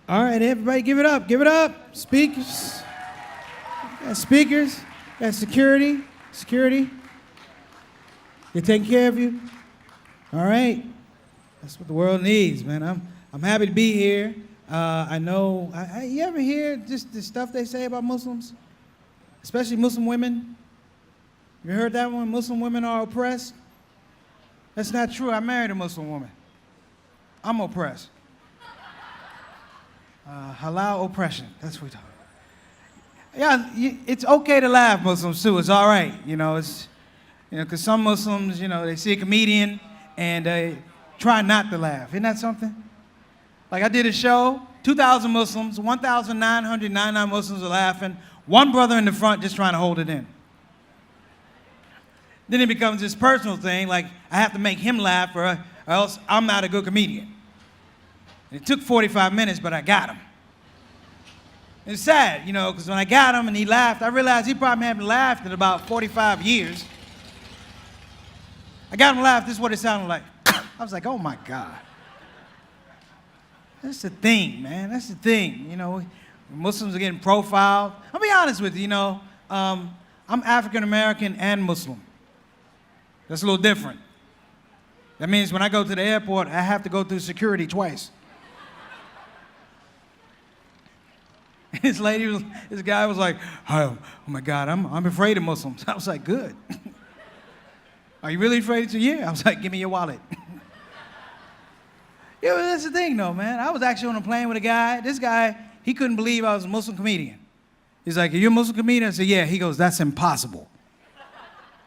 All right, everybody, give it up. Give it up. Speakers. Got speakers. Got security. Security. They're taking care of you. All right. That's what the world needs, man. I'm happy to be here. I know. You ever hear just the stuff they say about Muslims, especially Muslim women? You heard that one? Muslim women are oppressed. That's not true. I married a Muslim woman. I'm oppressed. Halal oppression. That's what we're talking about. Yeah, it's okay to laugh, Muslims too. It's all right. Because some Muslims, they see a comedian and they try not to laugh. Isn't that something? Like I did a show, 2,000 Muslims, 1,999 Muslims are laughing. One brother in the front just trying to hold it in. Then it becomes this personal thing, like I have to make him laugh or else I'm not a good comedian. It took 45 minutes, but I got him. It's sad, because when I got him and he laughed, I realized he probably hadn't laughed in about 45 years. I got him to laugh, this is what it sounded like. I was like, oh my God. That's the thing, man, that's the thing. Muslims are getting profiled. I'll be honest with you, I'm African American and Muslim. That's a little different. That means when I go to the airport, I have to go through security twice. This guy was like, oh my God, I'm afraid of Muslims. I was like, good. Are you really afraid? Yeah. I was like, give me your wallet. Yeah, well, that's the thing though, man. I was actually on a plane with a guy. This guy, he couldn't believe I was a Muslim comedian. He's like, are you a Muslim comedian? I said, yeah. He goes, that's impossible.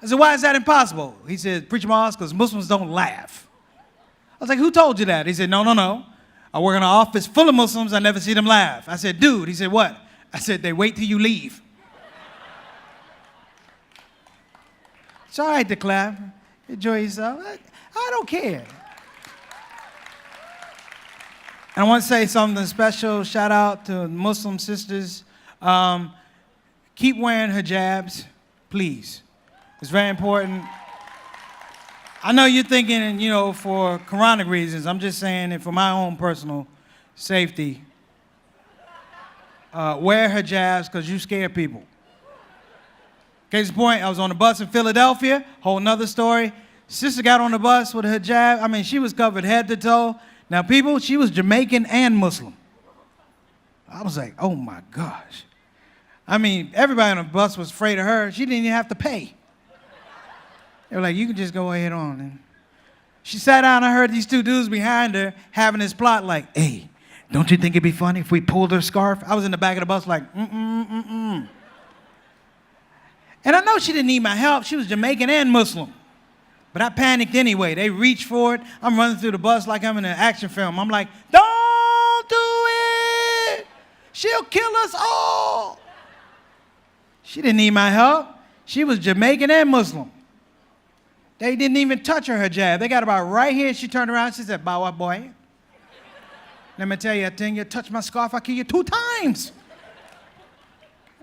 I said, why is that impossible? He said, Preacher Moss, because Muslims don't laugh. I was like, who told you that? He said, no. I work in an office full of Muslims. I never see them laugh. I said, dude. He said, what? I said, they wait till you leave. It's all right to clap. Enjoy yourself. I don't care. And I want to say something special. Shout out to Muslim sisters. Keep wearing hijabs, please. It's very important. I know you're thinking, for Quranic reasons. I'm just saying it for my own personal safety. Wear hijabs because you scare people. Case in point, I was on the bus in Philadelphia, whole nother story. Sister got on the bus with a hijab. She was covered head to toe. Now, people, she was Jamaican and Muslim. I was like, oh my gosh. Everybody on the bus was afraid of her. She didn't even have to pay. They were like, you can just go ahead on. And she sat down, I heard these two dudes behind her having this plot like, hey, don't you think it'd be funny if we pulled her scarf? I was in the back of the bus like, And I know she didn't need my help. She was Jamaican and Muslim. But I panicked anyway. They reached for it. I'm running through the bus like I'm in an action film. I'm like, don't do it. She'll kill us all. She didn't need my help. She was Jamaican and Muslim. They didn't even touch her hijab. They got about right here. She turned around. She said, Bawa boy. Let me tell you a thing. You touch my scarf, I'll kill you 2 times.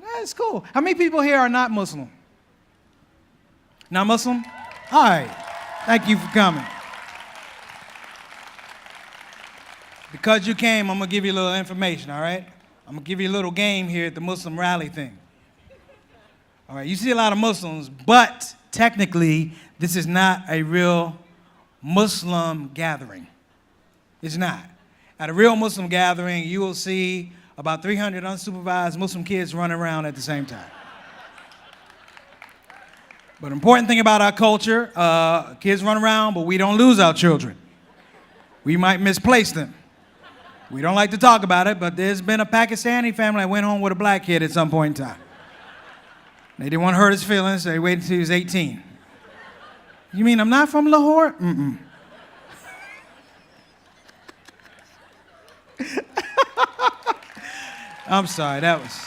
That's cool. How many people here are not Muslim? Not Muslim? All right. Thank you for coming. Because you came, I'm going to give you a little information, all right? I'm going to give you a little game here at the Muslim rally thing. All right, you see a lot of Muslims, but technically, this is not a real Muslim gathering. It's not. At a real Muslim gathering, you will see about 300 unsupervised Muslim kids running around at the same time. But important thing about our culture, kids run around, but we don't lose our children. We might misplace them. We don't like to talk about it, but there's been a Pakistani family that went home with a black kid at some point in time. They didn't want to hurt his feelings, so they waited until he was 18. You mean I'm not from Lahore? Mm-mm. I'm sorry, that was...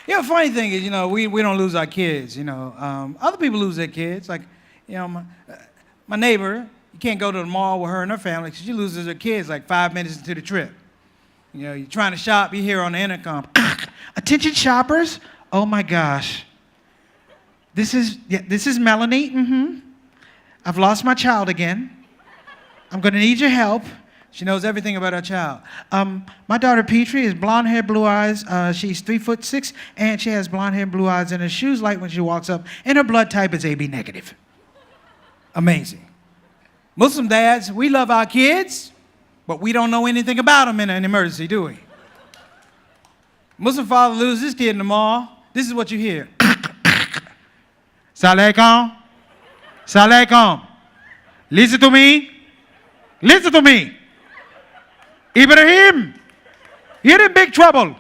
The funny thing is, we don't lose our kids, Other people lose their kids. Like, my neighbor, you can't go to the mall with her and her family because she loses her kids like 5 minutes into the trip. You're trying to shop, you hear on the intercom, attention shoppers, oh my gosh. This is Melanie, I've lost my child again. I'm gonna need your help. She knows everything about her child. My daughter Petrie is blonde hair, blue eyes. She's 3'6", and she has blonde hair, blue eyes, and her shoes light when she walks up, and her blood type is AB negative. Amazing. Muslim dads, we love our kids, but we don't know anything about them in an emergency, do we? Muslim father loses his kid in the mall. This is what you hear. Salaikum. Salaikum. Listen to me. Listen to me. Ibrahim, you're in big trouble.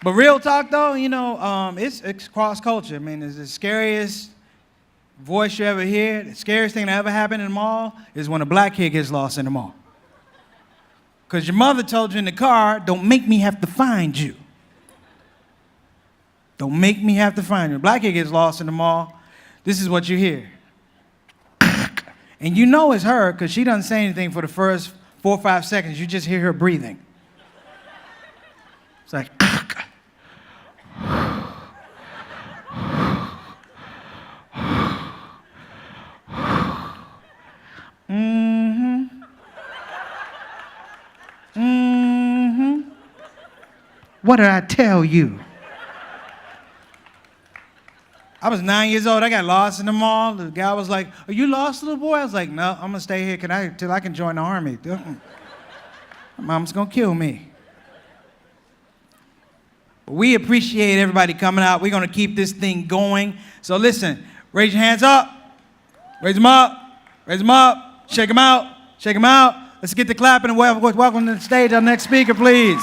But real talk though, you know, it's cross culture. I mean, it's the scariest voice you ever hear. The scariest thing that ever happened in the mall is when a black kid gets lost in the mall. Because your mother told you in the car, don't make me have to find you. Don't make me have to find you. A black kid gets lost in the mall, this is what you hear. And you know it's her because she doesn't say anything for the first 4 or 5 seconds. You just hear her breathing. It's like, what did I tell you? I was 9 years old. I got lost in the mall. The guy was like, "Are you lost, little boy?" I was like, "No, I'm gonna stay here till I can join the army. Mom's gonna kill me." We appreciate everybody coming out. We're gonna keep this thing going. So listen, raise your hands up. Raise them up. Raise them up. Shake them out. Shake them out. Let's get the clapping and welcome to the stage our next speaker, please.